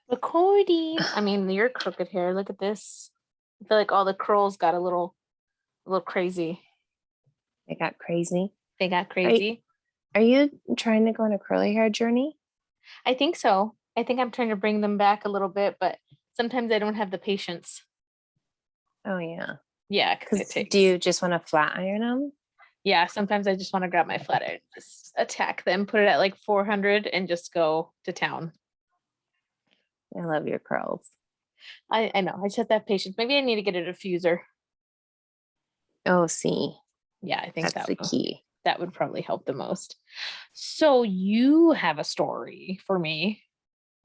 Recording. I mean, your crooked hair. Look at this. I feel like all the curls got a little crazy. I got crazy. They got Are crazy. are you trying to go on a curly hair journey? I think so. I think I'm trying to bring them back a little bit, but sometimes I don't have the patience. Oh yeah. Yeah, because it Because do takes. you just want to flat iron them? Yeah, sometimes I just want to grab my flat iron, just attack them, put it at like 400, and just go to town. I love your curls. I know. I just have that patience. Maybe I need to get a diffuser. Oh, see, Yeah, I think that's the key. that would probably help the most. So you have a story for me,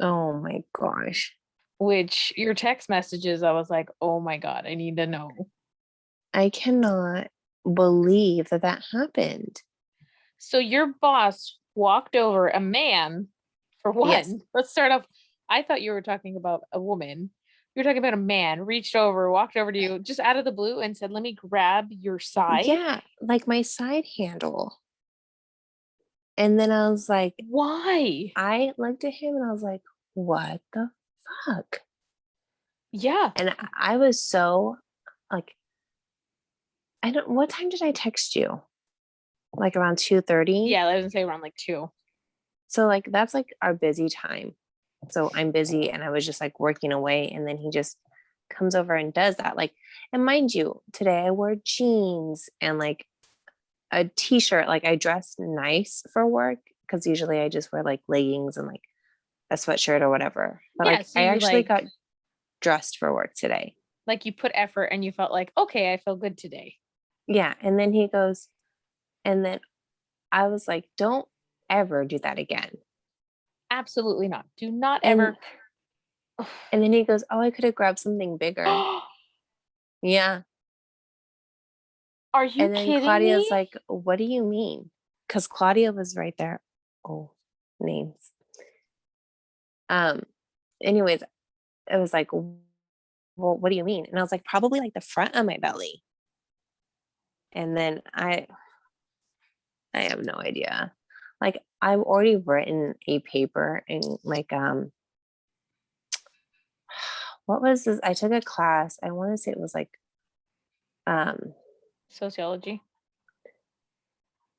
Oh my gosh. which your text messages, I was like, oh my God, I need to know. I cannot believe that that happened. So your boss walked over a man, for Yes. one. Let's start off. I thought you were talking about a woman. You're talking about a man reached over, walked over to you just out of the blue and said, let me grab your side. Yeah, like my side handle. And then I was like, Why? I looked at him and I was like, what the fuck? Yeah. And I was so like, I don't, what time did I text you? Like around 2:30. Yeah, I was gonna say around like two. So like that's like our busy time. So I'm busy and I was just like working away and then he just comes over and does that. Like, and mind you, today I wore jeans and like a t-shirt. Like I dress nice for work because usually I just wear like leggings and like a sweatshirt or whatever. But Yeah, like so I you actually got dressed for work today. like you put effort and you felt like, okay, I feel good today. Yeah. And then he goes, and then I was like, don't ever do that again. Absolutely not. Do not And ever. and then he goes, oh, I could have grabbed something bigger. Yeah. Are you And then kidding Claudia's me? like, what do you mean? Because Claudia was right there. Oh, names. Um, anyways, it was like, well, what do you mean? And I was like, probably like the front of my belly. And then I have no idea. Like I've already written a paper and like what was this? I took a class. I want to say it was like um Sociology.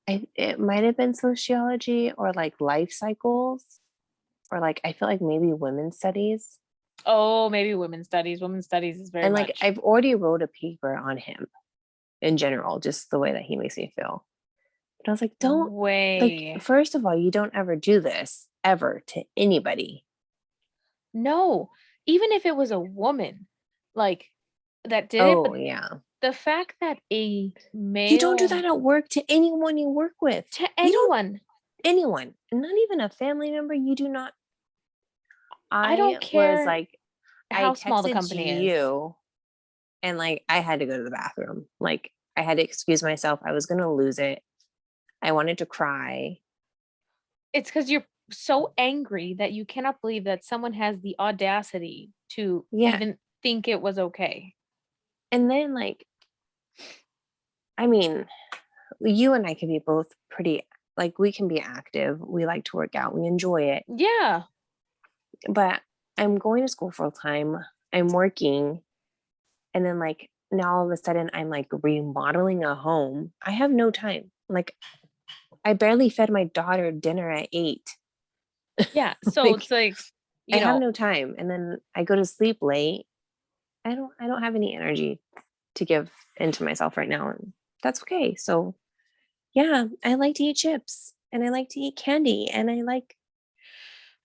it might have been sociology or like life cycles or like I feel like maybe women's studies. Oh, maybe women's studies. Women's studies is very And like much. I've already wrote a paper on him in general, just the way that he makes me feel. But I was like, don't like Way. first of all, you don't ever do this ever to anybody. No, even if it was a woman, like that did it, Oh but yeah. the fact that a You don't do male that at work to anyone you work with. to You don't anyone, anyone, not even a family member, you do not. I I don't was care like, I how small the texted company is. you and like I had to go to the bathroom. Like I had to excuse myself. I was gonna lose it. I wanted to cry. It's because you're so angry that you cannot believe that someone has the audacity to Yeah. even think it was okay. And then like, I mean, you and I can be both pretty like we can be active. We like to work out. We enjoy it. Yeah. But I'm going to school full time. I'm working. And then like now all of a sudden I'm like remodeling a home. I have no time. Like I barely fed my daughter dinner at 8. Yeah. So Like it's like, I you have know, no time. And then I go to sleep late. I don't have any energy to give into myself right now. And that's okay. So yeah, I like to eat chips and I like to eat candy and I like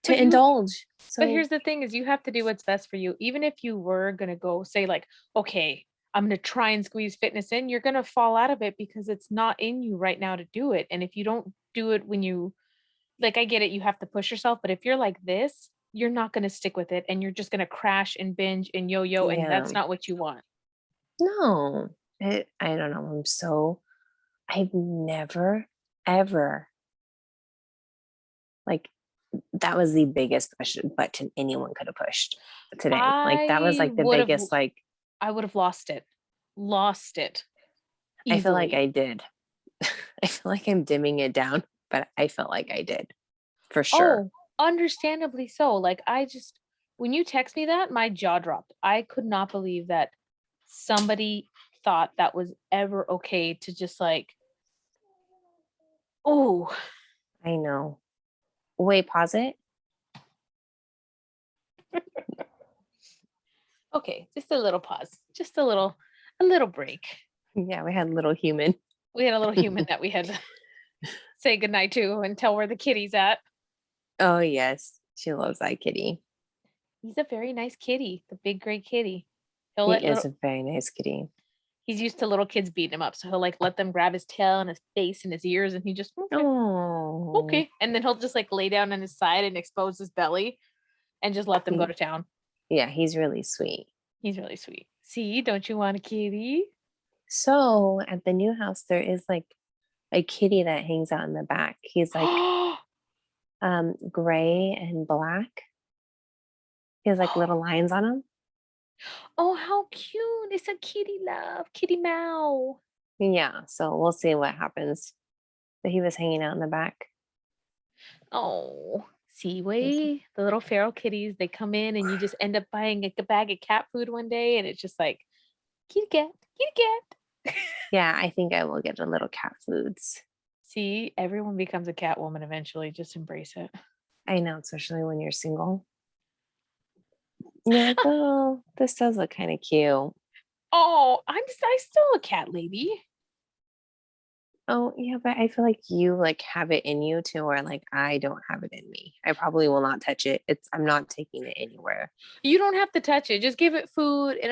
to but you indulge. but So here's the thing is you have to do what's best for you. Even if you were gonna go say like, okay, I'm gonna try and squeeze fitness in, you're gonna fall out of it because it's not in you right now to do it. And if you don't do it when you like I get it, you have to push yourself, but if you're like this, you're not gonna stick with it and you're just gonna crash and binge and yo-yo, and yeah, that's not what you want. no, I don't know. I've never ever like that was the biggest button anyone could have pushed today. Like that was I like the would have biggest like I would have lost it. Lost it I feel like easily. I did. I feel like I'm dimming it down, but I felt like I did for sure. Oh, understandably so. Like I just When you text me that, my jaw dropped. I could not believe that somebody thought that was ever okay to just like, oh, I know. Wait, pause it. okay, just a little pause, just a little break. Yeah, we had little human. We had a little human that we had to say goodnight to and tell where the kitty's at. Oh yes, she loves that kitty. He's a very nice kitty, the big gray kitty. He'll He let is little a very nice kitty. He's used to little kids beating him up, so he'll like let them grab his tail and his face and his ears, and he just okay, Oh, okay, and then he'll just like lay down on his side and expose his belly and just let them go he, to town. yeah, he's really sweet. He's really sweet. See, don't you want a kitty? So at the new house, there is like a kitty that hangs out in the back. He's like Oh, gray and black. He has like little lines on him. how cute! It's a kitty love, kitty Mao. Yeah, so we'll see what happens. But he was hanging out in the back. Oh, see, Yes. way the little feral kitties. They come in, and you just end up buying a bag of cat food one day, and it's just like kitty cat, kitty cat. Yeah, I think I will get a little cat foods. See, everyone becomes a cat woman eventually. Just embrace it. I know, especially when you're single. You're like, oh, this does look kind of cute. Oh, I still a cat lady. Oh, yeah, but I feel like you like have it in you too, or like I don't have it in me. I probably will not touch it. I'm not taking it anywhere. You don't have to touch it. Just give it food and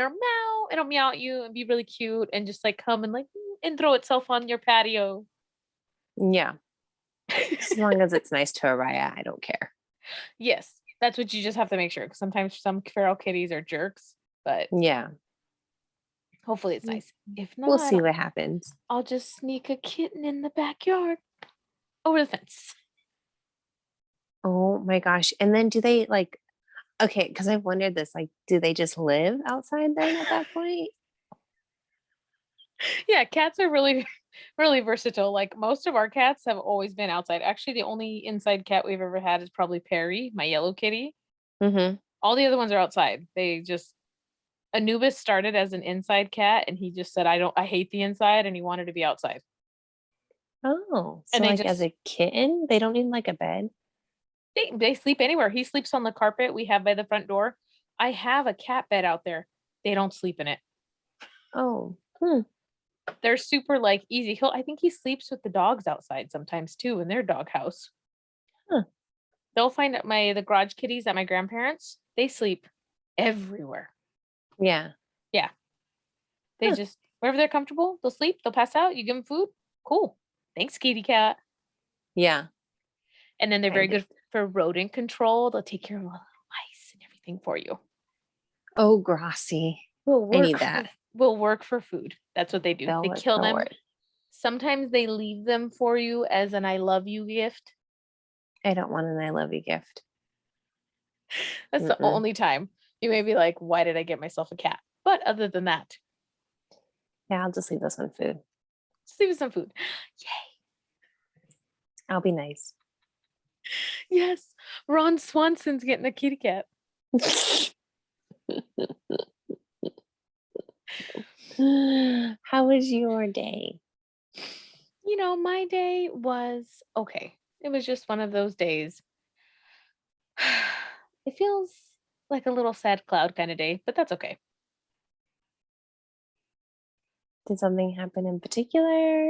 it'll meow at you and be really cute and just like come and like and throw itself on your patio. Yeah. As long as it's nice to Araya, I don't care. Yes, that's what you just have to make sure because sometimes some feral kitties are jerks, but Yeah. hopefully it's Mm, nice. If we'll see not, what happens. I'll just sneak a kitten in the backyard over the fence. Oh my gosh. And then do they like, okay, because I've wondered this, like, do they just live outside then at that point? Yeah, cats are really, really versatile. Like most of our cats have always been outside. Actually, the only inside cat we've ever had is probably Perry, my yellow kitty. Mm-hmm. All the other ones are outside. They just Anubis started as an inside cat and he just said, I hate the inside and he wanted to be outside. Oh, And so like as a kitten, they don't need like a bed? they sleep anywhere. He sleeps on the carpet we have by the front door. I have a cat bed out there. They don't sleep in it. Oh, They're super like easy. I think he sleeps with the dogs outside sometimes too in their doghouse. huh. They'll find the garage kitties at my grandparents. They sleep everywhere. Yeah. Yeah. They Huh. just wherever they're comfortable, they'll sleep, they'll pass out, you give them food. Cool. Thanks, kitty cat. Yeah. And then they're I very did. good for rodent control. They'll take care of all the lice and everything for you. Oh, Grassy. Will I work need for that. will work for food. That's what they do. They'll They work kill for them. work. Sometimes they leave them for you as an I love you gift. I don't want an I love you gift. That's the Mm-mm. only time you may be like, why did I get myself a cat? But other than that, Yeah, I'll just leave this one food. just leave us some food. I'll be nice. Yes. Ron Swanson's getting a kitty cat. How was your day? My day was okay. It was just one of those days. It feels like a little sad cloud kind of day, but that's okay. Did something happen in particular?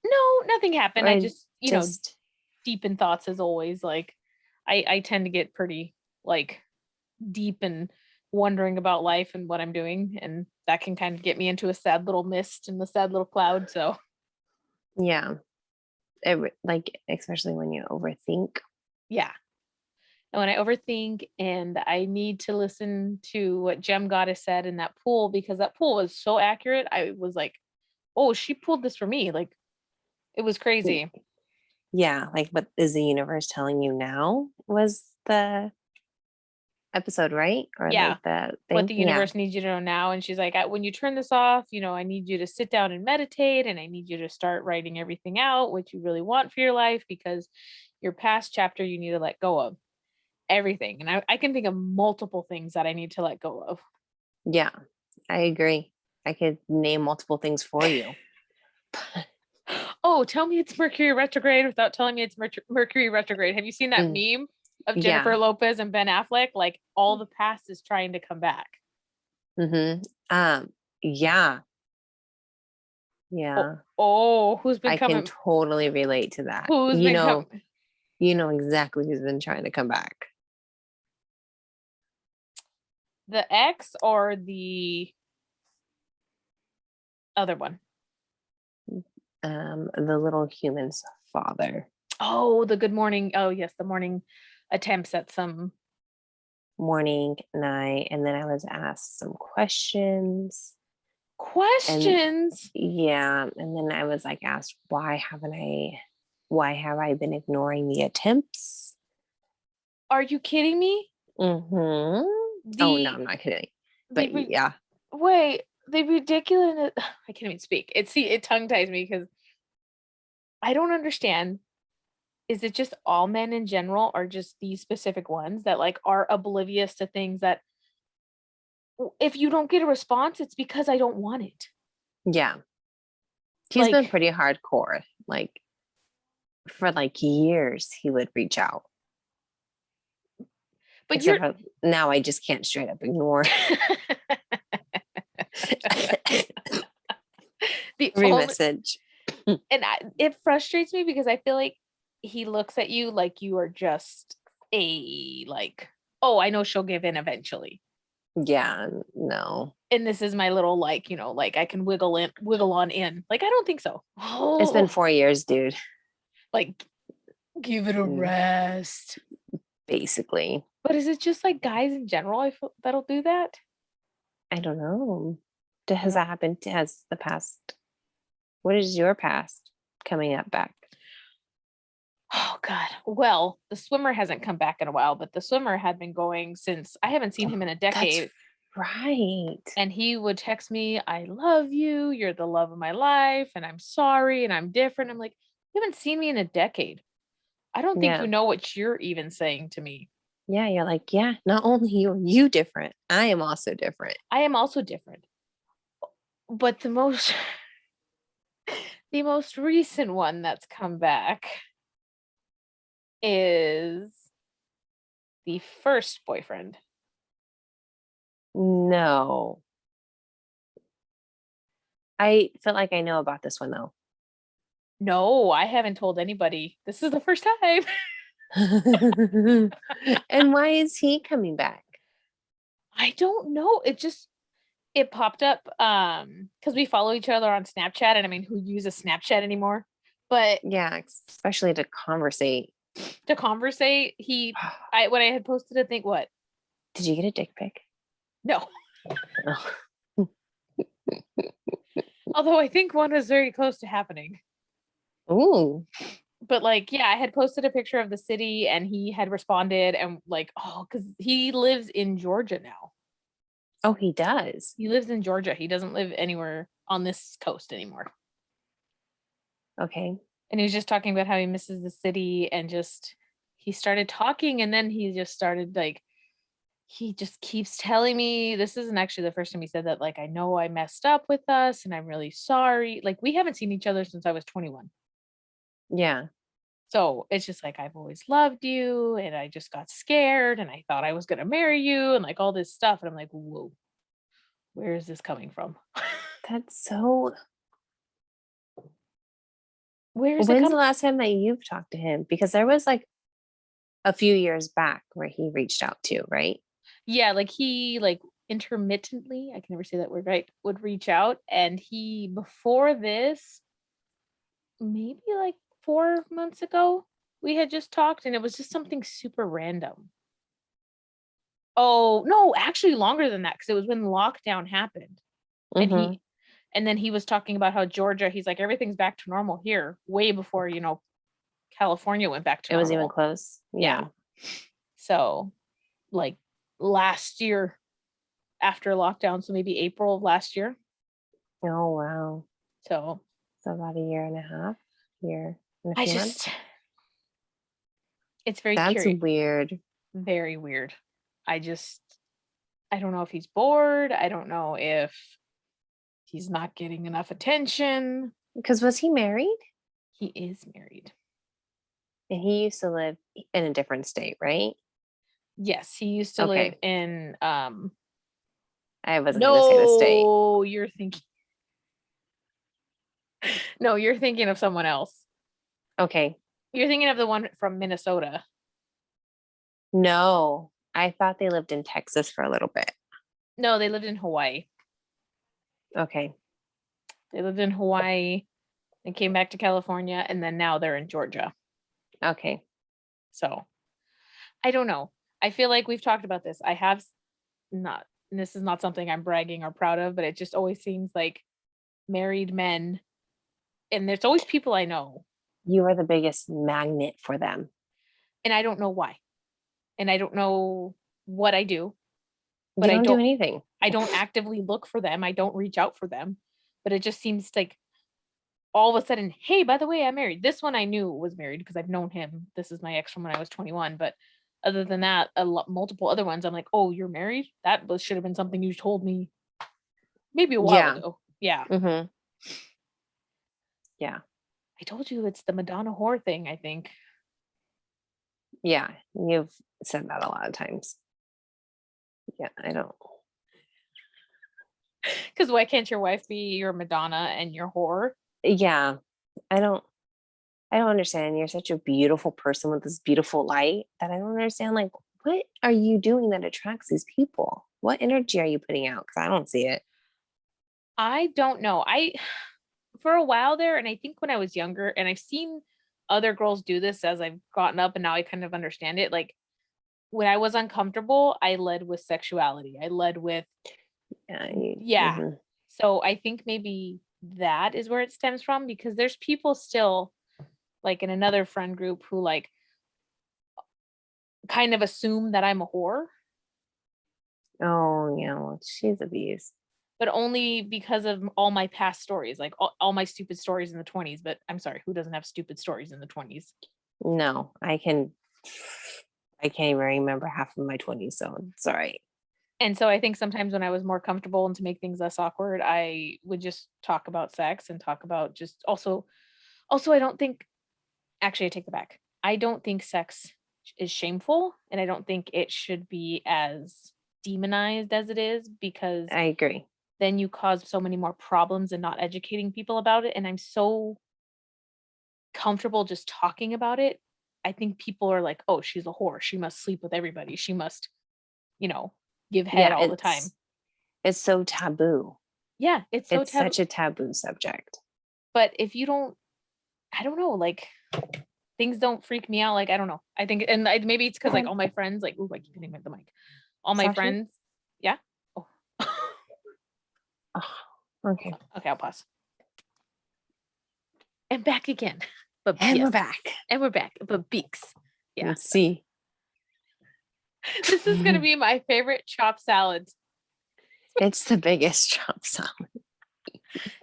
No, nothing happened. I Or just, just, deep in thoughts as always. Like I tend to get pretty like deep and wondering about life and what I'm doing. And that can kind of get me into a sad little mist and the sad little cloud. So yeah, like, especially when you overthink. yeah. And when I overthink and I need to listen to what Gem Goddess said in that pool, because that pool was so accurate, I was like, oh, she pulled this for me. Like it was Y- crazy. Yeah, like what is the universe telling you now was the episode, right? Or Yeah. like the What thing? the Yeah. universe needs you to know now. And she's like, when you turn this off, I need you to sit down and meditate. And I need you to start writing everything out, what you really want for your life, because your past chapter you need to let go of. everything. And I can think of multiple things that I need to let go of. Yeah, I agree. I could name multiple things for you. Oh, tell me it's Mercury retrograde without telling me it's Mercury retrograde. Have you seen that Mm, meme of Jennifer yeah. Lopez and Ben Affleck? Like all the past is trying to come back. Mm-hmm. Yeah. Oh, Yeah. oh, I can totally relate to that. who's been coming? You know exactly who's been trying to come back. The ex or the other one? The little human's father. Oh, the good morning. Oh, yes, the morning attempts at some Morning, night, and then I was asked some questions. And questions. yeah, and then I was like asked why have I been ignoring the attempts? Are you kidding me? Mm-hmm. Oh no, The I'm not kidding. the But ri- yeah, wait, the ridiculous. I can't even speak. It tongue ties me because I don't understand. Is it just all men in general, or just these specific ones that like are oblivious to things that if you don't get a response, it's because I don't want it. yeah. He's been Like, pretty hardcore. Like for like years he would reach out. but Except you're for now I just can't straight up ignore. the only Remessage. and it frustrates me because I feel like he looks at you like you are just a like, oh, I know she'll give in eventually. Yeah, no. And this is my little like, like I can wiggle on in. Like I don't think so. It's been Oh, 4 years, dude. like give it a Mm, rest. basically. But is it just like guys in general I feel that'll do that? I don't know. I Has don't. that happened? Has the past? What is your past coming up back? Oh God. Well, the swimmer hasn't come back in a while, but the swimmer had been going since I haven't seen him in a That's decade. right. And he would text me, I love you. You're the love of my life. And I'm sorry. And I'm different. I'm like, you haven't seen me in a decade. I don't think Yeah. you know what you're even saying to me. Yeah. You're like, yeah, not only are you different, I am also different. I am also different. But the most recent one that's come back is the first boyfriend. No. I feel like I know about this one though. No, I haven't told anybody. This is the first time. And why is he coming back? I don't know. It popped up because we follow each other on Snapchat, and I mean, who uses Snapchat anymore? But Yeah, especially to conversate. to conversate, I when I had posted a thing, what? Did you get a dick pic? No. Oh. Although I think one was very close to happening. Ooh. But like, yeah, I had posted a picture of the city, and he had responded, and like, oh, because he lives in Georgia now. Oh, he does. He lives in Georgia. He doesn't live anywhere on this coast anymore. Okay. And he was just talking about how he misses the city, and just he started talking, and then he just started like he just keeps telling me this isn't actually the first time he said that, like, I know I messed up with us and I'm really sorry. Like we haven't seen each other since I was 21. Yeah. So it's just like I've always loved you, and I just got scared, and I thought I was gonna marry you, and like all this stuff. And I'm like, whoa, where is this coming from? That's so. Where is it When's the coming? last time that you've talked to him? Because there was like a few years back where he reached out to, right? Yeah, like he like intermittently, I can never say that word right, would reach out. And he before this, maybe like 4 months ago, we had just talked, and it was just something super random. Oh no, actually longer than that, because it was when lockdown happened. And Mm-hmm. then he was talking about how Georgia, he's like, everything's back to normal here, way before, California went back to It was even normal. close. Yeah. Yeah. So like last year after lockdown, so maybe April of last year. Oh wow. So So about a year and a half, year and a I few just months. it's very That's curious. weird. very weird. I just I don't know if he's bored. I don't know if he's not getting enough attention. Because was he married? He is married. And he used to live in a different state, right? Yes, he used to live Okay. in I wasn't going to say the state. no, you're thinking no, you're thinking of someone else. Okay. You're thinking of the one from Minnesota. No, I thought they lived in Texas for a little bit. No, they lived in Hawaii. Okay. They lived in Hawaii and came back to California, and then now they're in Georgia. Okay. So I don't know. I feel like we've talked about this. I have not, and this is not something I'm bragging or proud of, but it just always seems like married men, and there's always people I know, You are the biggest magnet for them. and I don't know why. And I don't know what I do, but You don't do anything. I don't actively look for them. I don't reach out for them. But it just seems like all of a sudden, hey, by the way, I'm married. This one I knew was married because I've known him. This is my ex from when I was 21. But other than that, multiple other ones, I'm like, oh, you're married? That was should have been something you told me maybe a while Yeah. ago. Yeah. Mm-hmm. Yeah. I told you it's the Madonna whore thing, I think. Yeah. You've said that a lot of times. Yeah. I don't. Because why can't your wife be your Madonna and your whore? Yeah. I don't. I don't understand. You're such a beautiful person with this beautiful light that I don't understand. Like, what are you doing that attracts these people? What energy are you putting out? Because I don't see it. I don't know. I for a while there, and I think when I was younger, and I've seen other girls do this as I've gotten up and now I kind of understand it. Like when I was uncomfortable, I led with sexuality. I led with Yeah. yeah. Mhm. So I think maybe that is where it stems from because there's people still like in another friend group who like kind of assume that I'm a whore, Oh, yeah. Well, she's a beast. but only because of all my past stories, like all my stupid stories in the 20s. But I'm sorry, who doesn't have stupid stories in the 20s? No, I can. I can't even remember half of my 20s, so it's all right. And so I think sometimes when I was more comfortable and to make things less awkward, I would just talk about sex and talk about just also I don't think actually I take the back. I don't think sex is shameful and I don't think it should be as demonized as it is because I agree. then you cause so many more problems and not educating people about it and I'm so comfortable just talking about it. I think people are like, "Oh, she's a whore. She must sleep with everybody. She must, you know, give head Yeah, all the time." it's so taboo. Yeah, it's so It's taboo. such a taboo subject. But if you don't I don't know, like, things don't freak me out, like, I don't know. I think and maybe it's because like, all my friends, like ooh, I keep hitting with the mic. All my Sashi? friends yeah? Oh. Oh, okay. Okay, I'll pause. And back again. But And yes, we're back. and we're back, but beaks. Yeah. Let's see. This is gonna be my favorite chopped salads. It's the biggest chop salad.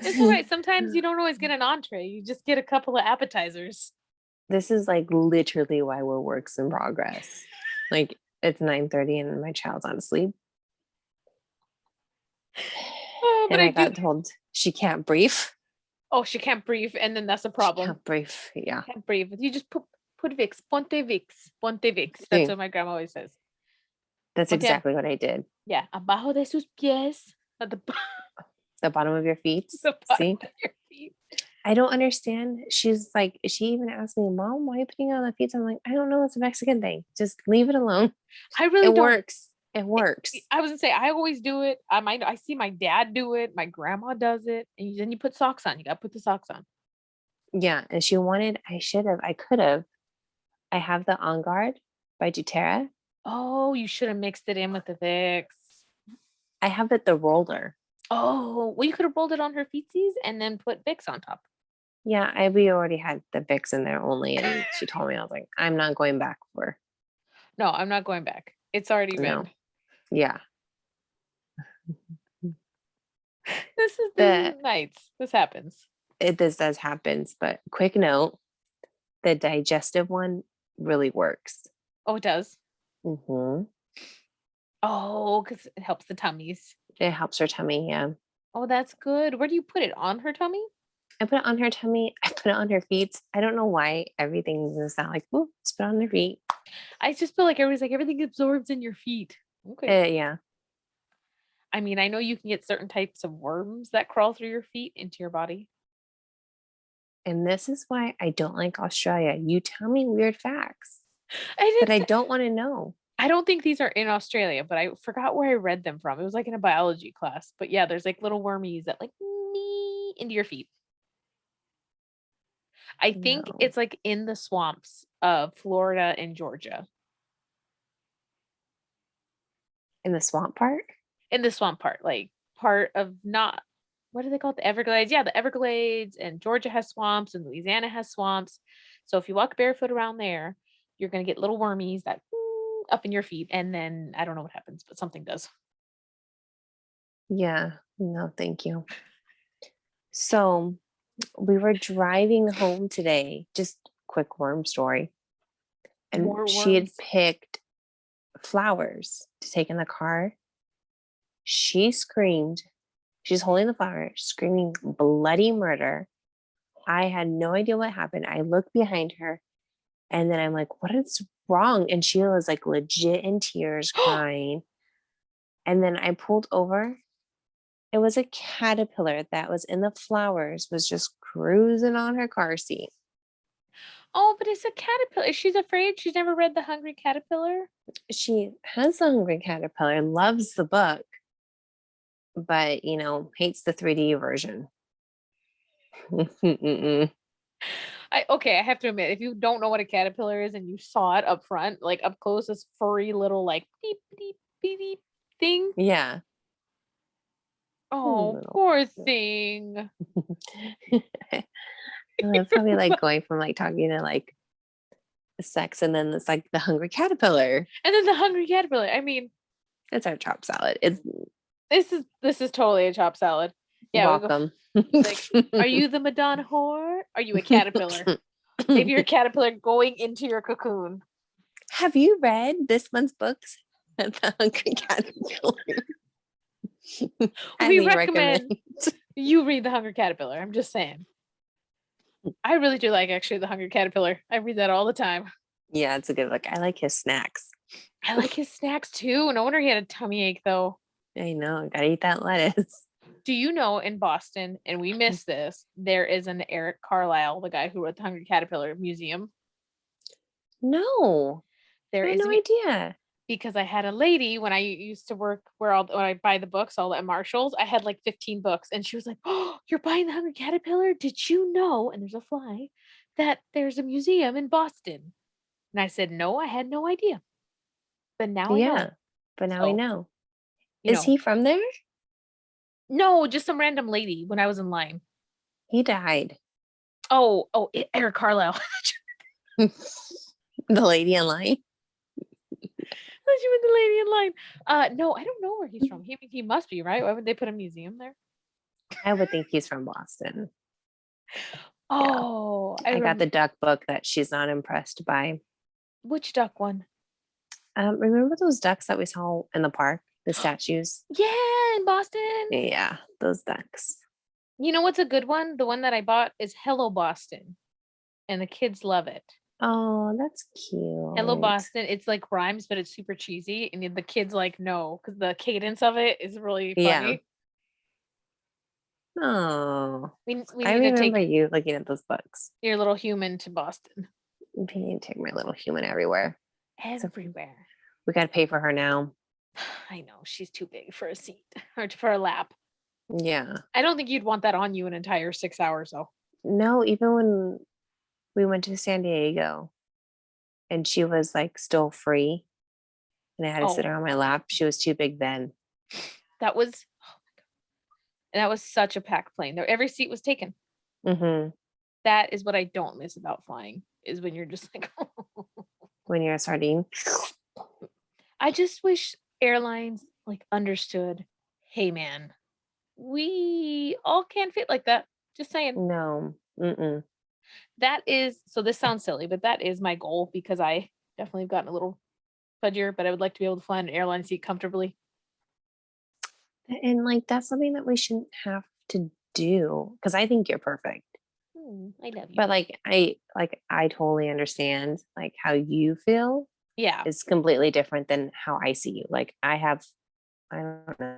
It's alright, sometimes you don't always get an entree, you just get a couple of appetizers. This is like literally why we're works in progress. Like it's 9:30 and my child's on sleep. Oh, but And I I do got told she can't breathe. oh, she can't breathe, and then that's a She problem. can't breathe. Yeah. Can't breathe. You just put Vicks, ponte Vicks, ponte Vicks. That's See, what my grandma always says. that's Ponte exactly what I did. yeah, abajo de sus pies, at the The bottom of your feet. the bottom See? of your feet. I don't understand. She's like, she even asked me, Mom, why are you putting it on the pizza? I'm like, I don't know. It's a Mexican thing. Just leave it alone. I really It don't. works. It works. I was gonna say I always do it. I see my dad do it. My grandma does it, and then you put socks on. You gotta put the socks on. Yeah. And she wanted, I should have, I could have. I have the On Guard by doTERRA. Oh, you should have mixed it in with the Vicks. I have it, the roller. Oh, well, you could have rolled it on her feetsies and then put Vicks on top. Yeah, we already had the Vicks in there only. And she told me, I was like, I'm not going back for, No, I'm not going back. It's already no. been. Yeah. This The is nights. This happens. this does happens, but quick note, the digestive one really works. Oh, it does. Hmm. Oh, because it helps the tummies. It helps her tummy. Yeah. Oh, that's good. Where do you put it? On her tummy? I put it on her tummy. I put it on her feet. I don't know why everything is not like, oh, let's put it on her feet. I just feel like everybody's like everything absorbs in your feet. Okay. Yeah. I mean, I know you can get certain types of worms that crawl through your feet into your body. And this is why I don't like Australia. You tell me weird facts I that I didn't. don't want to know. I don't think these are in Australia, but I forgot where I read them from. It was like in a biology class. But yeah, there's like little wormies that like knee into your feet. I think No. it's like in the swamps of Florida and Georgia. In the swamp part? In the swamp part, like part of not what do they call it? The Everglades? Yeah, the Everglades and Georgia has swamps and Louisiana has swamps. So if you walk barefoot around there, you're gonna get little wormies that up in your feet, and then I don't know what happens, but something does. Yeah. No, thank you. So we were driving home today, just quick worm story. And More she had worms. picked flowers to take in the car. She screamed. She's holding the flower, screaming bloody murder. I had no idea what happened. I looked behind her and then I'm like, what is wrong? And she was like legit in tears, crying. And then I pulled over. It was a caterpillar that was in the flowers, was just cruising on her car seat. Oh, but it's a caterpillar. She's afraid. She's never read The Hungry Caterpillar. She has the hungry caterpillar, loves the book, but hates the 3D version. Mm-mm. I okay, I have to admit, if you don't know what a caterpillar is and you saw it up front, like up close, this furry little like beep beep beep beep thing. Yeah. Oh, Little. poor thing. That's probably like going from like talking to like sex and then it's like the hungry caterpillar. And then the hungry caterpillar. I mean, It's our chop salad. It's this is totally a chop salad. Yeah, we go welcome. like, are you the Madonna whore? Are you a caterpillar? Maybe you're a caterpillar going into your cocoon. Have you read this month's books? The Hungry Caterpillar. We Highly recommend. recommend you read The Hungry Caterpillar. I'm just saying. I really do like actually The Hungry Caterpillar. I read that all the time. Yeah, it's a good look. I like his snacks. I like his snacks too. No wonder he had a tummy ache though. I know. Gotta eat that lettuce. Do you know in Boston, and we missed this, there is an Eric Carlisle, the guy who wrote the Hungry Caterpillar Museum. No, There I had is no idea. because I had a lady when I used to work where all when I buy the books all at Marshalls, I had like 15 books, and she was like, "Oh, you're buying the Hungry Caterpillar? Did you know?" And there's a fly that there's a museum in Boston. And I said, "No, I had no idea, but now I know." Yeah, but now we So know. you Is know, he from there? no, just some random lady when I was in line. He died. Eric Carlisle. The lady in line. Thought you were the lady in line. No, I don't know where he's from. He must be, right? Why would they put a museum there? I would think he's from Boston. Yeah. Oh, I I got the remember. duck book that she's not impressed by. Which duck one? Remember those ducks that we saw in the park? The statues? Yeah, in Boston. Yeah, those ducks. You know what's a good one? The one that I bought is Hello Boston, and the kids love it. Oh, that's Hello cute. Boston. It's like rhymes, but it's super cheesy, and the kids like no, because the cadence of it is really Yeah. funny. Oh, We I need to remember take you looking at those books. your little human to Boston. You need to take my little human everywhere. So Everywhere. we got to pay for her now. I know she's too big for a seat or for a lap. Yeah. I don't think you'd want that on you an entire 6 hours though. No, even when we went to San Diego and she was like still free and I had to sit Oh, her on my lap, she was too big then. that was oh my god. And that was such a packed plane. There every seat was taken. Hmm. That is what I don't miss about flying is when you're just like When you're a sardine. I just wish airlines like understood, hey man, we all can't fit like that. Just saying. No. Mm-mm. That is so this sounds silly, but that is my goal because I definitely have gotten a little fudgier, but I would like to be able to fly on an airline seat comfortably. And like that's something that we shouldn't have to do because I think you're perfect. I love you. But I totally understand like how you feel Yeah. is completely different than how I see you. Like I don't know,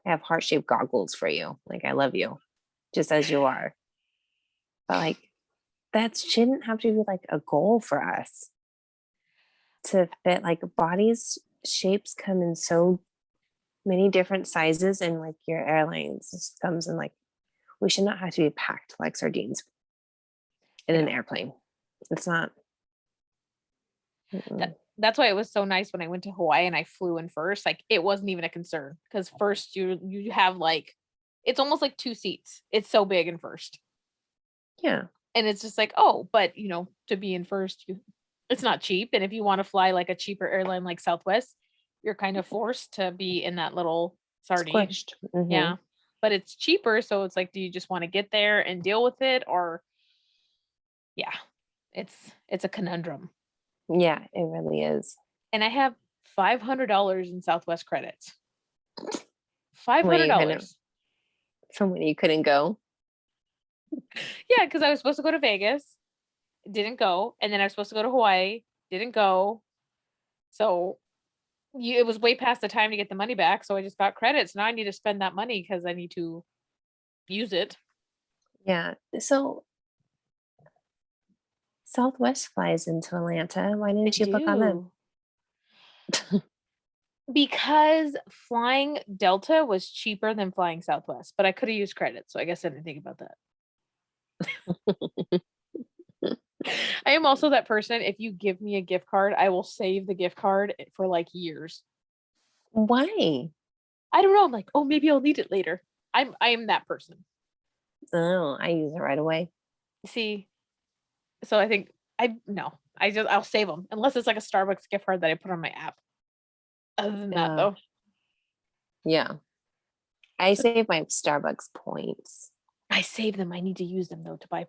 I have heart-shaped goggles for you. Like I love you just as you are. But like that shouldn't have to be like a goal for us to fit like bodies shapes come in so many different sizes and like your airlines just comes in like we should not have to be packed like sardines in I an know. airplane. It's not. That Mm-mm. that's why it was so nice when I went to Hawaii and I flew in first. Like it wasn't even a concern because first you have like it's almost like two seats. It's so big in first. Yeah. And it's just like, oh, but to be in first, it's not cheap. And if you want to fly like a cheaper airline like Southwest, you're kind of forced to be in that little sardine. Squished. Hmm. Yeah. But it's cheaper, so it's like, do you just want to get there and deal with it? Or yeah, it's a conundrum. Yeah, it really is. And I have $500 in Southwest credits. Five When hundred you couldn't, dollars. from when you couldn't go. Yeah, because I was supposed to go to Vegas, didn't go, and then I was supposed to go to Hawaii, didn't go. So it was way past the time to get the money back, so I just got credits. Now I need to spend that money because I need to use it. Yeah. So Southwest flies into Atlanta. Why They didn't you book on them? do. Because flying Delta was cheaper than flying Southwest, but I could have used credits, so I guess I didn't think about that. I am also that person, if you give me a gift card, I will save the gift card for like years. Why? I don't know. I'm like, oh, maybe I'll need it later. I am that person. Oh, I use it right away. See, so I think I no, I'll save them unless it's like a Starbucks gift card that I put on my app. Other than that, Uh, though, yeah. I save my Starbucks points. I save them. I need to use them though to buy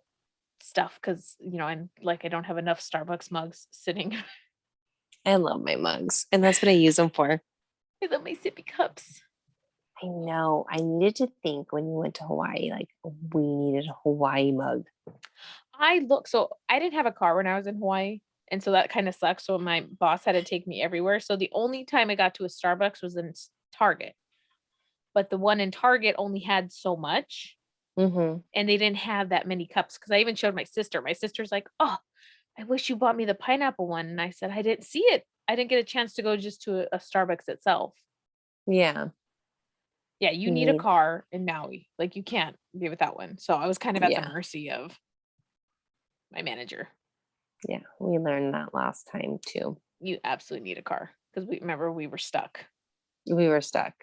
stuff because and like I don't have enough Starbucks mugs sitting. I love my mugs, and that's what I use them for. I love my sippy cups. I know. I needed to think when we went to Hawaii, like we needed a Hawaii mug. So I didn't have a car when I was in Hawaii, and so that kind of sucks. So my boss had to take me everywhere. So the only time I got to a Starbucks was in Target, but the one in Target only had so much, Hmm. and they didn't have that many cups. Because I even showed my sister. My sister's like, "Oh, I wish you bought me the pineapple one." And I said, "I didn't see it. I didn't get a chance to go just to a Starbucks itself." Yeah, Yeah, you you need a need. car in Maui. Like you can't be without one. So I was kind of at the Yeah, mercy of my manager. yeah. We learned that last time too. You absolutely need a car because we remember we were stuck. We were stuck.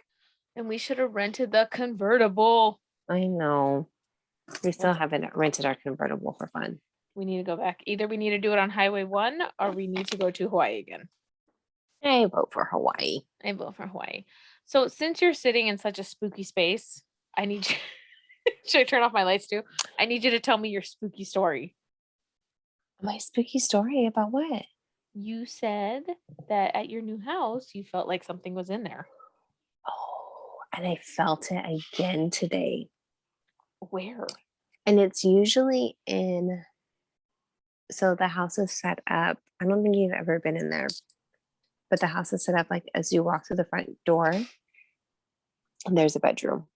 And we should have rented the convertible. I know. We still That's haven't rented our convertible for fun. we need to go back. Either we need to do it on Highway 1 or we need to go to Hawaii again. I vote for Hawaii. I vote for Hawaii. So since you're sitting in such a spooky space, I need you should I turn off my lights too? I need you to tell me your spooky story. My spooky story about what? You said that at your new house you felt like something was in there. Oh, and I felt it again today. Where? And it's usually in, so the house is set up. I don't think you've ever been in there, but the house is set up like as you walk through the front door, and there's a bedroom.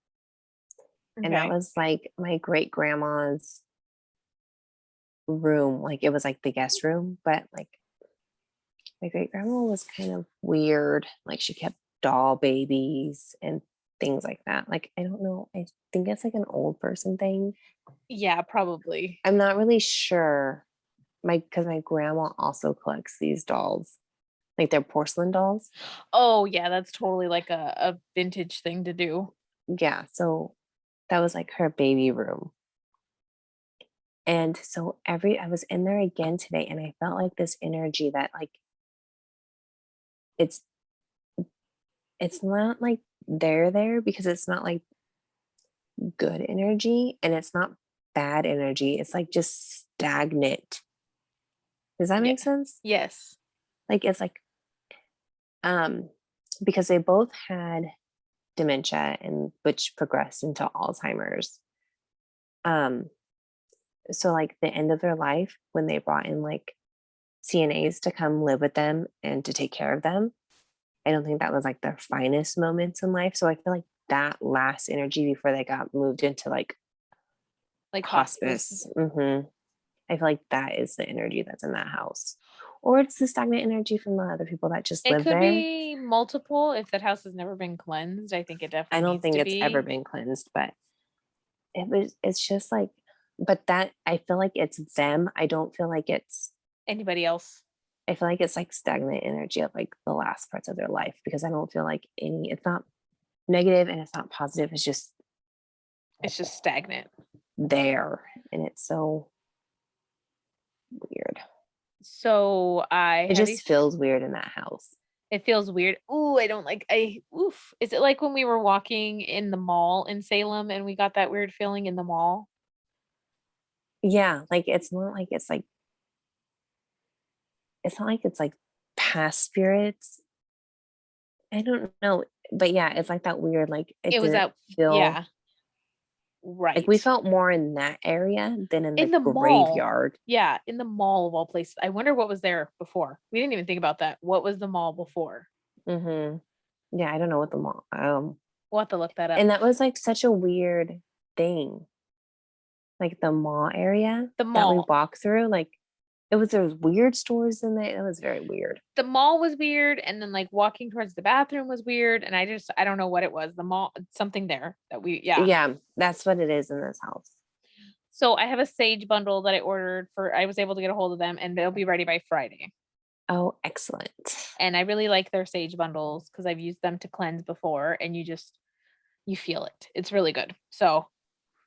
And that Okay. was like my great grandma's room. Like it was like the guest room, but like my great grandma was kind of weird. Like she kept doll babies and things like that. Like I don't know. I think it's like an old person thing. Yeah, probably. I'm not really sure. Because my grandma also collects these dolls, like they're porcelain dolls. Oh, yeah, that's totally like a vintage thing to do. Yeah, so that was like her baby room. And so I was in there again today and I felt like this energy that like it's it's not like they're there because it's not like good energy and it's not bad energy. It's like just stagnant. Does that Yeah. make sense? Yes. Like it's like um, because they both had dementia and which progressed into Alzheimer's. Um, so like the end of their life when they brought in like CNAs to come live with them and to take care of them, I don't think that was like their finest moments in life. So I feel like that last energy before they got moved into like Like hospice. I feel like that is the energy that's in that house. Or it's the stagnant energy from the other people that just It live could there. be multiple if that house has never been cleansed. I think it I definitely don't needs think to it's ever be. been cleansed, but it's just like, but that I feel like it's them. I don't feel like Anybody else? I feel like it's like stagnant energy of like the last parts of their life because I don't feel like it's not negative and it's not positive. It's just It's just stagnant. there. And it's so weird. So I It had these. just feels weird in that house. It feels weird. Ooh, I don't like. Oof. Is it like when we were walking in the mall in Salem and we got that weird feeling in the mall? Yeah, like it's not like it's like past spirits. I don't know. But yeah, it's like that weird, like it It was didn't out. feel Yeah, like we right. felt more in that area than in In the the mall. graveyard. Yeah, in the mall of all places. I wonder what was there before. We didn't even think about that. What was the mall before? Hmm. Yeah, I don't know what the mall. We'll have to look that up. And that was like such a weird thing. Like the mall area The that we mall. walked through, like there's weird stores in there. It was very weird. The mall was weird, and then like walking towards the bathroom was weird, and I don't know what it was. The mall, something there that we yeah. Yeah, that's what it is in this house. So I have a sage bundle that I ordered for. I was able to get a hold of them, and they'll be ready by Friday. Oh, excellent. And I really like their sage bundles because I've used them to cleanse before, and you feel it. It's really good. So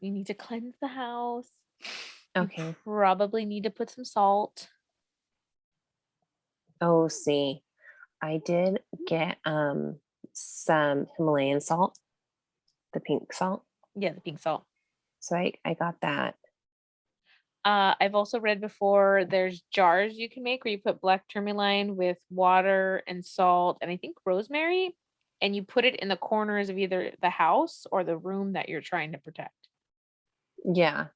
you need to cleanse the house. You Okay. probably need to put some salt. Oh, see, I did get some Himalayan salt, the pink salt. Yeah, the pink salt. So I got that. I've also read before there's jars you can make where you put black tourmaline with water and salt and I think rosemary, and you put it in the corners of either the house or the room that you're trying to protect. Yeah.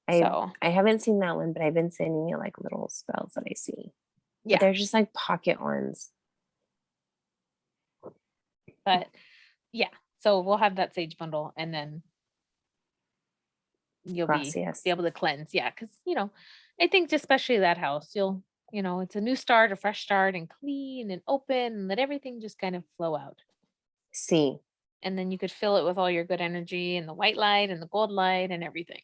I So, I haven't seen that one, but I've been sending you like little spells that I see. But yeah, they're just like pocket ones. but yeah, so we'll have that sage bundle and then you'll be Gracias. able to cleanse. Yeah, because I think just especially that house, it's a new start, a fresh start, and clean and open, and let everything just kind of flow out. See. And then you could fill it with all your good energy and the white light and the gold light and everything.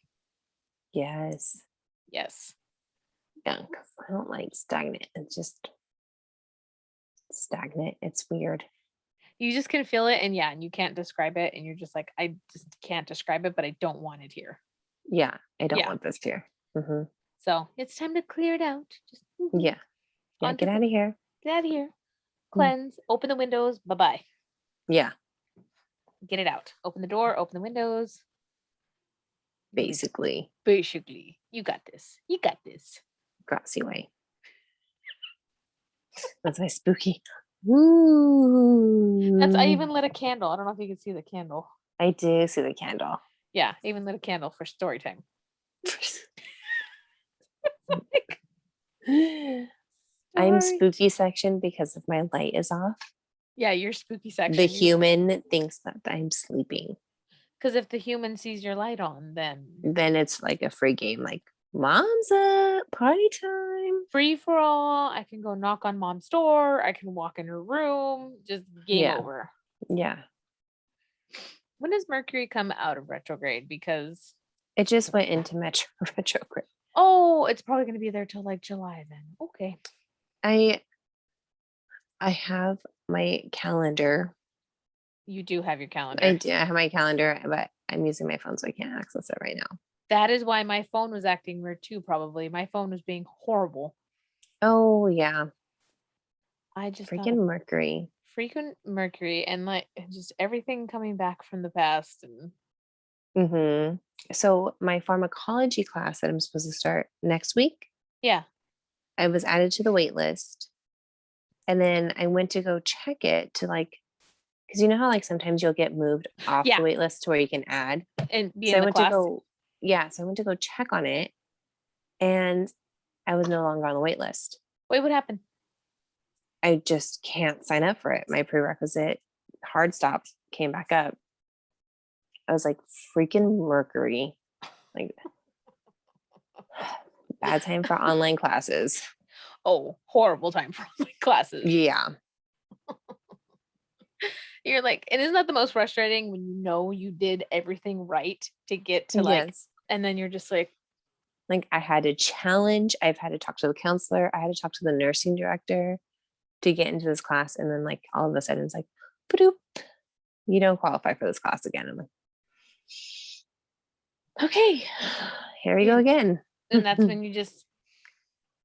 Yes. Yes. Yeah, 'cause I don't like stagnant. It's just stagnant. It's weird. You just can feel it and yeah, and you can't describe it and you're just like, I just can't describe it, but I don't want it here. Yeah, I don't Yeah. want this here. Hmm. So it's time to clear it out. Just Yeah. Yeah, onto get out of here. get out of here. Mm. Cleanse, open the windows, bye-bye. Yeah, Get it out. Open the door, open the windows. basically. Basically, you got this. You got this. Grassy way. That's my spooky. Ooh. I even lit a candle. I don't know if you can see the candle. I do see the candle. Yeah, I even lit a candle for story time. I'm Story. spooky section because if my light is off, Yeah, your spooky the section. human thinks that I'm sleeping. Because if the human sees your light on, then Then it's like a free game, like mom's up, party time. free for all. I can go knock on mom's door. I can walk in her room. Just game Yeah, over. yeah. When does Mercury come out of retrograde? Because It just went into Metro retrograde. it's probably going to be there till like July then. Okay. I I have my calendar. You do have your I calendar. do. I have my calendar, but I'm using my phone, so I can't access it right now. That is why my phone was acting weird too, probably. My phone was being horrible. Oh yeah, I just thought freaking Mercury. frequent Mercury and like just everything coming back from the past and Hmm. So my pharmacology class that I'm supposed to start next week, yeah. I was added to the wait list. And then I went to go check it to like, because you know how like sometimes you'll get moved off the Yeah, wait list to where you can add. and be So in I the went to class. go, yeah. So I went to go check on it, and I was no longer on the wait list. Wait, what happened? I just can't sign up for it. My prerequisite hard stop came back up. I was like, freaking Mercury. Like, bad time for online classes. Oh, horrible time for online classes. Yeah. You're like, and isn't that the most frustrating when you know you did everything right to get to like, Yes. and then you're just like, Like I had to challenge, I've had to talk to the counselor, I had to talk to the nursing director to get into this class. And then like all of a sudden it's like, "Ba-doop, you don't qualify for this class again." I'm like, okay, here we go yeah. again. And that's when you just,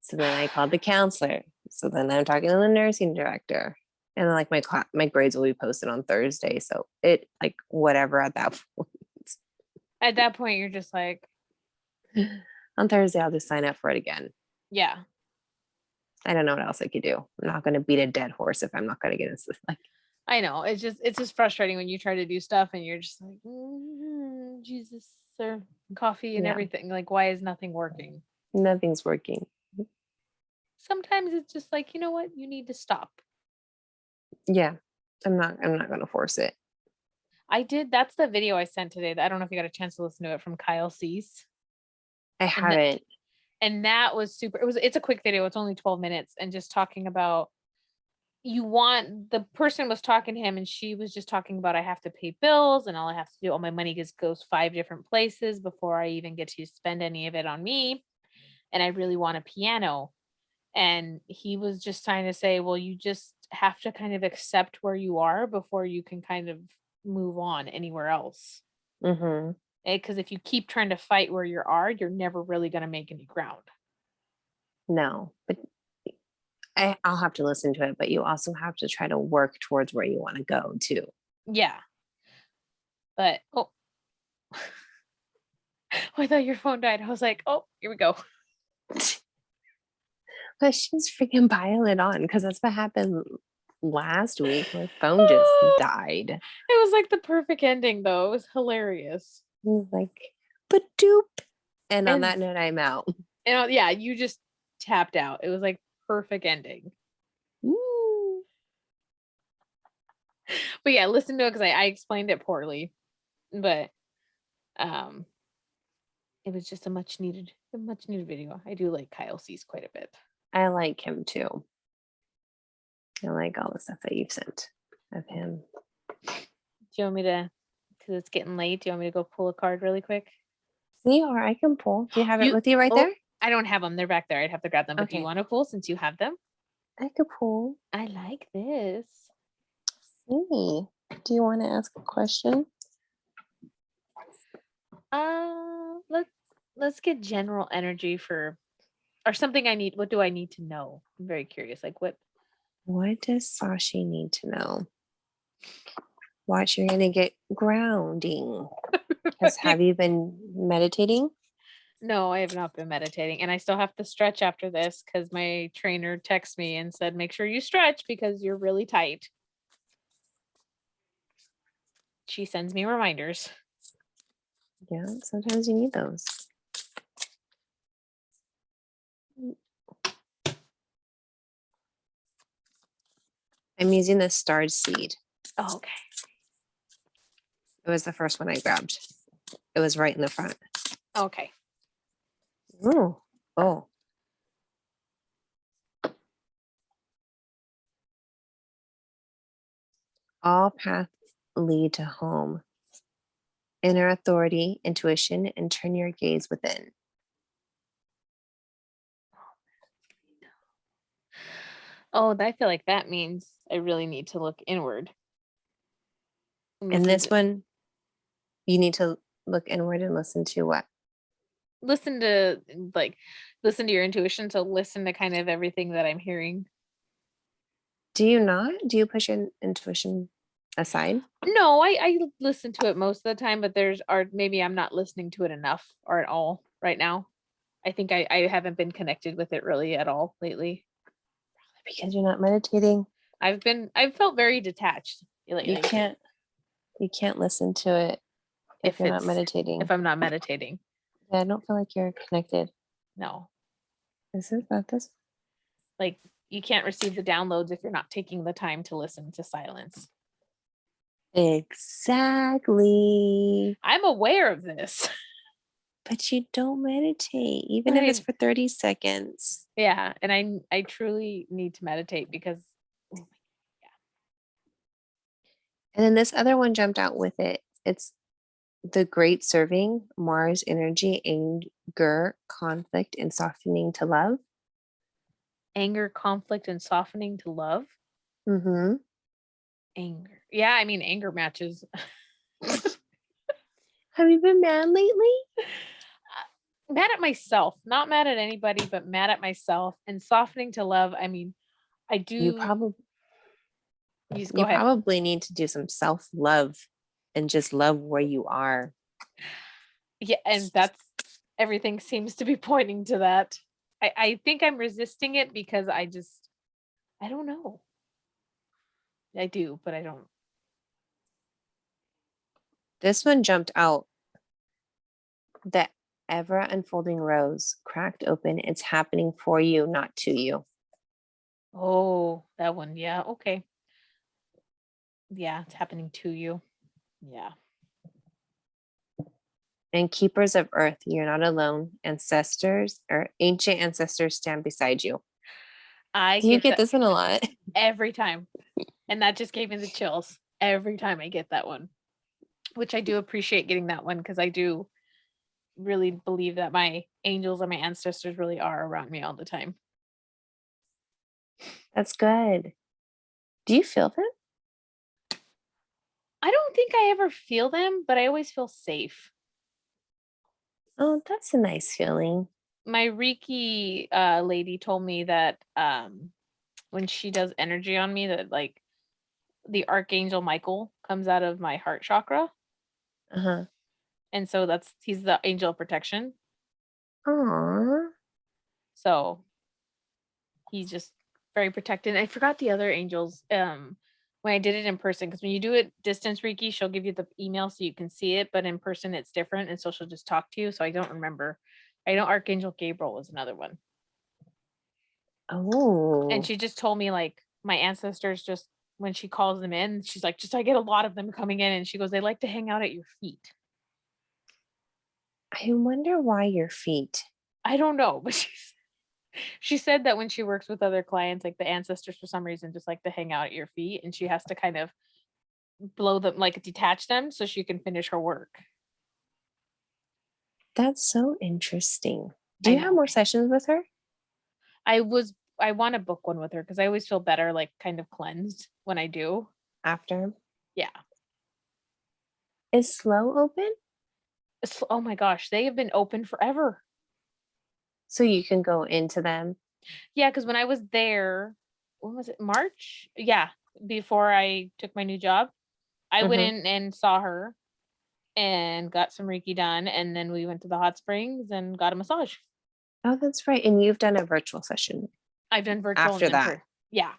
So then I called the counselor. So then I'm talking to the nursing director. And then like my grades will be posted on Thursday. So it like whatever at that point. at that point, you're just like, On Thursday I'll just sign up for it again. yeah, I don't know what else I could do. I'm not gonna beat a dead horse if I'm not gonna get into like I know. It's just frustrating when you try to do stuff and you're just like, Jesus, or coffee and yeah, everything. Like, why is nothing working? nothing's working. Sometimes it's just like, you know what? You need to stop. Yeah. I'm not gonna force it. I did. That's the video I sent today. I don't know if you got a chance to listen to it from Kyle Cease. I And that haven't. and that was super. It's a quick video. It's only 12 minutes and just talking about the person was talking to him and she was just talking about I have to pay bills and all I have to do, all my money goes 5 different places before I even get to spend any of it on me. And I really want a piano. And he was just trying to say, well, you just have to kind of accept where you are before you can kind of move on anywhere else. Mm-hmm. Because if you keep trying to fight where you are, you're never really going to make any ground. No, but I'll have to listen to it. But you also have to try to work towards where you want to go too. Yeah. But, oh, I thought your phone died. I was like, oh, here we go. But she's freaking pile it on because that's what happened last week. My phone just died. It was like the perfect ending, though. It was hilarious. It was like, but doop. And on And, that note, I'm out. yeah, you just tapped out. It was like perfect ending. Ooh. But yeah, listen to it because I explained it poorly. But um it was just a much needed video. I do like Kyle Cease quite a bit. I like him too. I like all the stuff that you've sent of him. Do you want me to, because it's getting late, do you want me to go pull a card really quick? See, or I can pull. Do you have it You with you right oh, there? I don't have them. They're back there. I'd have to grab them. But do you Okay. want to pull since you have them? I could pull. I like this. See. Do you want to ask a question? Let's get general energy for, or something I need. What do I need to know? I'm very curious. Like what? What does Sashi need to know? Watch, you're gonna get grounding. Because have you been meditating? No, I have not been meditating, and I still have to stretch after this because my trainer texted me and said, "Make sure you stretch because you're really tight." She sends me reminders. Yeah, sometimes you need those. I'm using the starred seed. Oh, okay. It was the first one I grabbed. It was right in the front. Okay. Ooh. Oh. All paths lead to home. Inner authority, intuition, and turn your gaze within. Oh, I feel like that means I really need to look inward. And this one, you need to look inward and listen to what? listen to like listen to your intuition. So listen to kind of everything that I'm hearing. Do you not? Do you push your intuition aside? No, I listen to it most of the time, but maybe I'm not listening to it enough or at all right now. I think I haven't been connected with it really at all lately. Because you're not meditating. I've felt very detached lately You can't listen to it if you're not meditating. if I'm not meditating. Yeah, I don't feel like you're connected. No. This is not this. Like you can't receive the downloads if you're not taking the time to listen to silence. Exactly. I'm aware of this. But you don't meditate, even if it's for 30 seconds. Yeah, and I truly need to meditate because And then this other one jumped out with it. It's the great serving, Mars energy, anger, conflict, and softening to love. anger, conflict, and softening to love. Mm-hmm. Anger. Yeah, I mean anger matches. Have you been mad lately? Mad at myself, not mad at anybody, but mad at myself. And softening to love. I mean, I do. You probably Go ahead. probably need to do some self-love and just love where you are. Yeah, and that's everything seems to be pointing to that. I think I'm resisting it because I don't know. I do, but I don't. This one jumped out. The ever unfolding rose cracked open. It's happening for you, not to you. Oh, that one. Yeah. Okay. Yeah, it's happening to you. Yeah. And keepers of earth, you're not alone. Ancestors or ancient ancestors stand beside you. Do you get this one a lot? Every time. And that just gave me the chills every time I get that one, which I do appreciate getting that one because I do really believe that my angels and my ancestors really are around me all the time. That's good. Do you feel them? I don't think I ever feel them, but I always feel safe. Oh, that's a nice feeling. My Reiki lady told me that when she does energy on me, that like the Archangel Michael comes out of my heart chakra. Uh-huh. And so he's the angel of protection. Aww. So he's just very protected. I forgot the other angels when I did it in person, because when you do it distance Reiki, she'll give you the email so you can see it, but in person it's different, and so she'll just talk to you. So I don't remember. I know Archangel Gabriel was another one. Oh. And she just told me like my ancestors, just when she calls them in, she's like, just I get a lot of them coming in, and she goes, they like to hang out at your feet. I wonder why your feet. I don't know, but she said that when she works with other clients, like the ancestors for some reason just like to hang out at your feet, and she has to kind of blow them, like detach them so she can finish her work. That's so interesting. Do you have more sessions with her? I want to book one with her because I always feel better, like kind of cleansed when I do. After? Yeah. Is Slow open? Oh my gosh, they have been open forever. So you can go into them? Yeah, because when I was there, when was it? March? Yeah, before I took my new job, I went in and saw her and got some Reiki done, and then we went to the hot springs and got a massage. Oh, that's right. And you've done a virtual session. I've done virtual after that. Yeah.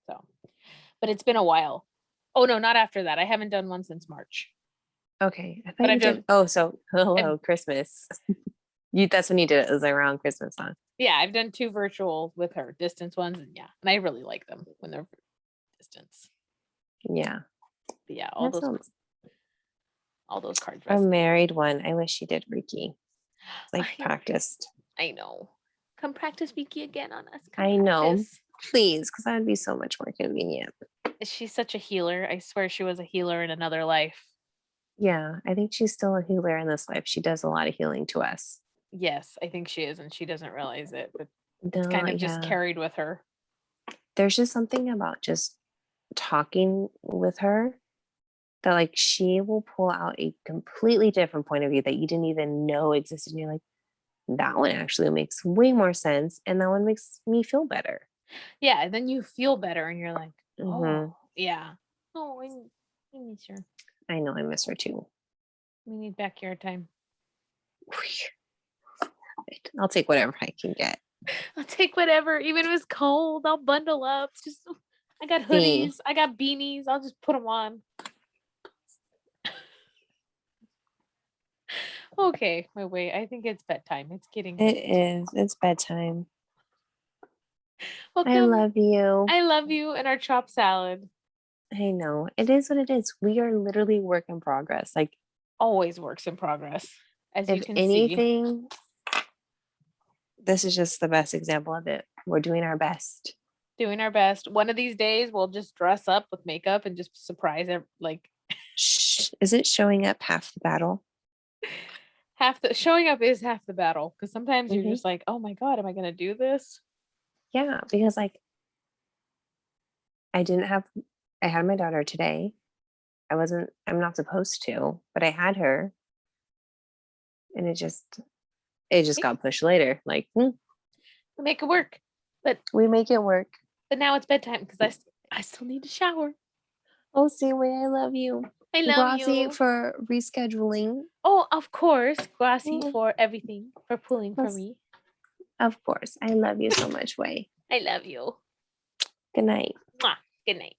So, but it's been a while. Oh no, not after that. I haven't done one since March. Okay. I thought But you I've did. done. Oh, so hello, Christmas. That's when you did it. It was around Christmas, huh? Yeah, I've done 2 virtual with her, distance ones, and yeah, and I really like them when they're distance. Yeah. But yeah, all those cards. A married one. I wish she did Reiki. Like practiced. I know. Come practice Reiki again on us. I know. Please, because that would be so much more convenient. She's such a healer. I swear she was a healer in another life. Yeah, I think she's still a healer in this life. She does a lot of healing to us. Yes, I think she is, and she doesn't realize it, but No, it's kind of just carried with her. There's just something about just talking with her that like she will pull out a completely different point of view that you didn't even know existed. And you're like, that one actually makes way more sense. And that one makes me feel better. Yeah, and then you feel better and you're like, oh, yeah. Oh, I miss her. I know, I miss her too. We need backyard time. I'll take whatever I can get. I'll take whatever, even if it's cold. I'll bundle up. It's just I got See, hoodies, I got beanies. I'll just put them on. Okay, wait. I think it's bedtime. It's getting it late. is. It's bedtime. I Welcome. love you. I love you and our chopped salad. I know. It is what it is. We are literally work in progress. Like, Always works in progress, as you if can see. anything, this is just the best example of it. We're doing our best. Doing our best. One of these days, we'll just dress up with makeup and just surprise like Shh. Isn't showing up half the battle? half the showing up is half the battle because sometimes you're Hmm. just like, oh my God, am I gonna do this? Yeah, because like I didn't have, I had my daughter today. I'm not supposed to, but I had her, and it just Hey, got pushed later. Like, we make it work. But we make it work. now it's bedtime because I still need to shower. Oh, see, way I love you. I love Gracie you. for rescheduling. Oh, of course. Grassy Mm, for everything, for pulling for yes, me. of course. I love you so much, Way. I love you. Good night. Mwah. Good night.